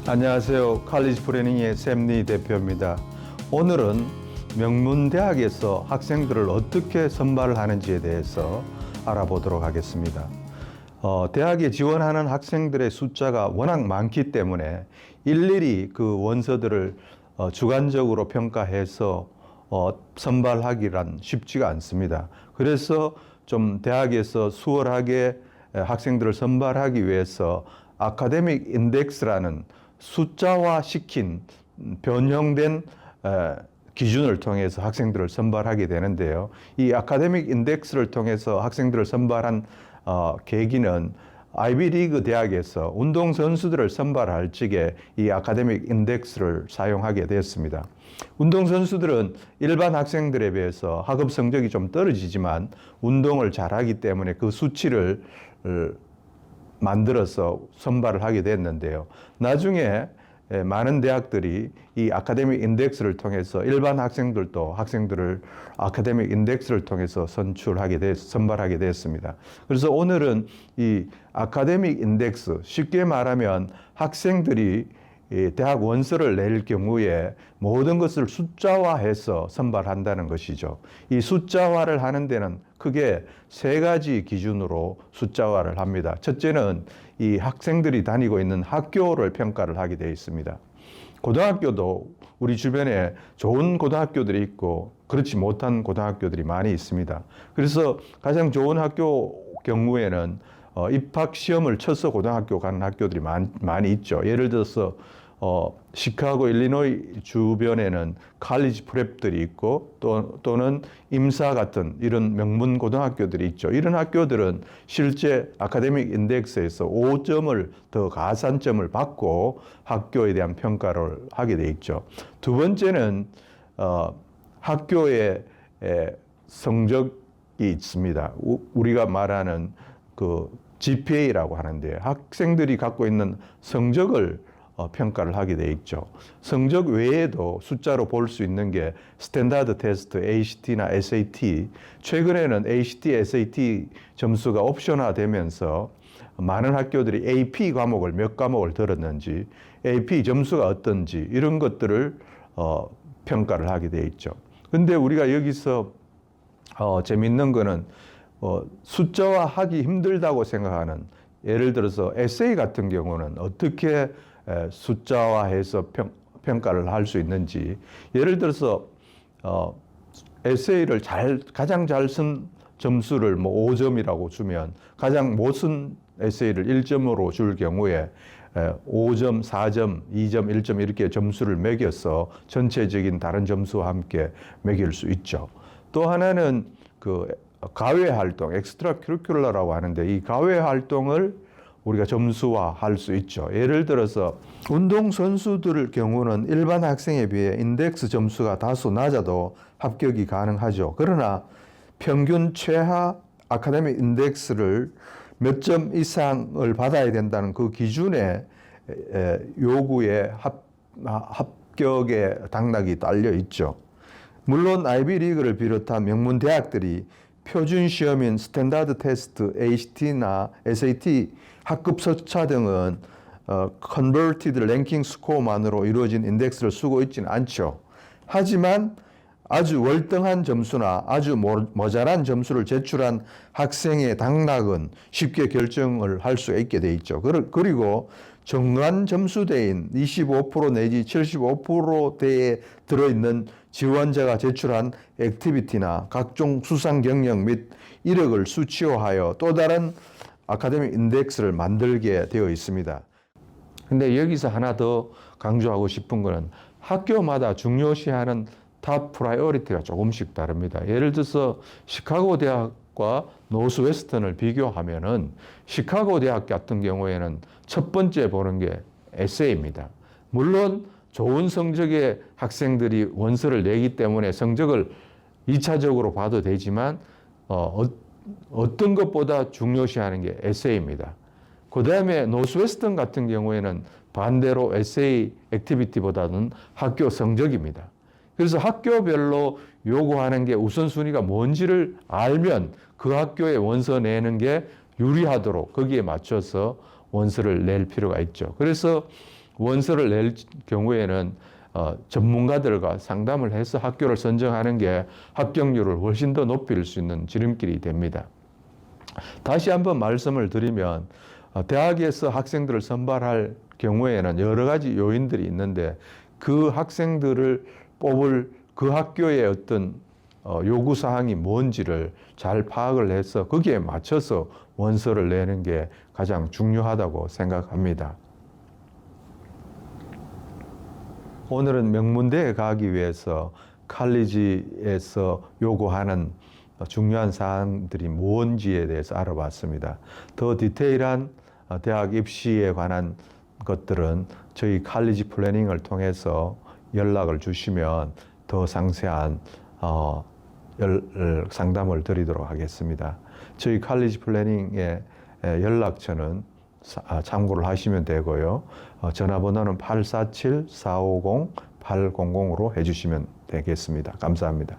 안녕하세요. 칼리지 플래닝의 샘리 대표입니다. 오늘은 명문대학에서 학생들을 어떻게 선발을 하는지에 대해서 알아보도록 하겠습니다. 대학에 지원하는 학생들의 숫자가 워낙 많기 때문에 일일이 그 원서들을 주관적으로 평가해서 선발하기란 쉽지가 않습니다. 그래서 좀 대학에서 수월하게 학생들을 선발하기 위해서 아카데믹 인덱스라는 숫자화 시킨 변형된 기준을 통해서 학생들을 선발하게 되는데요. 이 아카데믹 인덱스를 통해서 학생들을 선발한 계기는 아이비리그 대학에서 운동선수들을 선발할 적에 이 아카데믹 인덱스를 사용하게 되었습니다. 운동선수들은 일반 학생들에 비해서 학업 성적이 좀 떨어지지만 운동을 잘하기 때문에 그 수치를 만들어서 선발을 하게 됐는데요. 나중에 많은 대학들이 이 아카데믹 인덱스를 통해서 일반 학생들도 학생들을 아카데믹 인덱스를 통해서 선발하게 됐습니다. 그래서 오늘은 이 아카데믹 인덱스, 쉽게 말하면 학생들이 대학 원서를 낼 경우에 모든 것을 숫자화해서 선발한다는 것이죠. 이 숫자화를 하는 데는 크게 세 가지 기준으로 숫자화를 합니다. 첫째는 이 학생들이 다니고 있는 학교를 평가를 하게 되어 있습니다. 고등학교도 우리 주변에 좋은 고등학교들이 있고 그렇지 못한 고등학교들이 많이 있습니다. 그래서 가장 좋은 학교 경우에는 입학 시험을 쳐서 고등학교 가는 학교들이 많이 있죠. 예를 들어서 시카고, 일리노이 주변에는 칼리지 프랩들이 있고 또는 임사 같은 이런 명문 고등학교들이 있죠. 이런 학교들은 실제 아카데믹 인덱스에서 5점을 더 가산점을 받고 학교에 대한 평가를 하게 돼 있죠. 두 번째는 학교의 성적이 있습니다. 우리가 말하는 그 GPA라고 하는데 학생들이 갖고 있는 성적을 평가를 하게 돼 있죠. 성적 외에도 숫자로 볼 수 있는 게 스탠다드 테스트, ACT나 SAT. 최근에는 ACT, SAT 점수가 옵션화되면서 많은 학교들이 AP 과목을 몇 과목을 들었는지, AP 점수가 어떤지 이런 것들을 평가를 하게 돼 있죠. 근데 우리가 여기서 재밌는 거는 숫자화하기 힘들다고 생각하는, 예를 들어서 에세이 같은 경우는 어떻게 숫자화해서 평가를 할 수 있는지, 예를 들어서 에세이를 가장 잘 쓴 점수를 5점이라고 주면 가장 못 쓴 에세이를 1점으로 줄 경우에 5점, 4점, 2점, 1점 이렇게 점수를 매겨서 전체적인 다른 점수와 함께 매길 수 있죠. 또 하나는 그 가외 활동, 엑스트라 커리큘러라고 하는데 이 가외 활동을 우리가 점수화할 수 있죠. 예를 들어서 운동선수들 경우는 일반 학생에 비해 인덱스 점수가 다소 낮아도 합격이 가능하죠. 그러나 평균 최하 아카데믹 인덱스를 몇 점 이상을 받아야 된다는 그 기준의 요구에 합격의 당락이 딸려 있죠. 물론 아이비리그를 비롯한 명문 대학들이 표준 시험인 스탠다드 테스트, ACT나 SAT, 학급 서차 등은 컨버티드 랭킹 스코어만으로 이루어진 인덱스를 쓰고 있지는 않죠. 하지만 아주 월등한 점수나 아주 모자란 점수를 제출한 학생의 당락은 쉽게 결정을 할 수 있게 돼 있죠. 그리고 정관 점수대인 25% 내지 75%대에 들어있는 지원자가 제출한 액티비티나 각종 수상 경력 및 이력을 수치화하여 또 다른 아카데믹 인덱스를 만들게 되어 있습니다. 근데 여기서 하나 더 강조하고 싶은 것은 학교마다 중요시하는 탑 프라이어리티가 조금씩 다릅니다. 예를 들어서 시카고 대학과 노스웨스턴을 비교하면은 시카고 대학 같은 경우에는 첫 번째 보는 게 에세이입니다. 물론 좋은 성적의 학생들이 원서를 내기 때문에 성적을 2차적으로 봐도 되지만 어떤 것보다 중요시하는 게 에세이입니다. 그 다음에 노스웨스턴 같은 경우에는 반대로 에세이 액티비티보다는 학교 성적입니다. 그래서 학교별로 요구하는 게 우선순위가 뭔지를 알면 그 학교에 원서 내는 게 유리하도록 거기에 맞춰서 원서를 낼 필요가 있죠. 그래서 원서를 낼 경우에는 전문가들과 상담을 해서 학교를 선정하는 게 합격률을 훨씬 더 높일 수 있는 지름길이 됩니다. 다시 한번 말씀을 드리면 대학에서 학생들을 선발할 경우에는 여러 가지 요인들이 있는데 그 학생들을 뽑을 그 학교의 어떤 요구사항이 뭔지를 잘 파악을 해서 거기에 맞춰서 원서를 내는 게 가장 중요하다고 생각합니다. 오늘은 명문대에 가기 위해서 칼리지에서 요구하는 중요한 사항들이 뭔지에 대해서 알아봤습니다. 더 디테일한 대학 입시에 관한 것들은 저희 칼리지 플래닝을 통해서 연락을 주시면 더 상세한 상담을 드리도록 하겠습니다. 저희 칼리지 플래닝의 연락처는 참고를 하시면 되고요. 전화번호는 847-450-800으로 해주시면 되겠습니다. 감사합니다.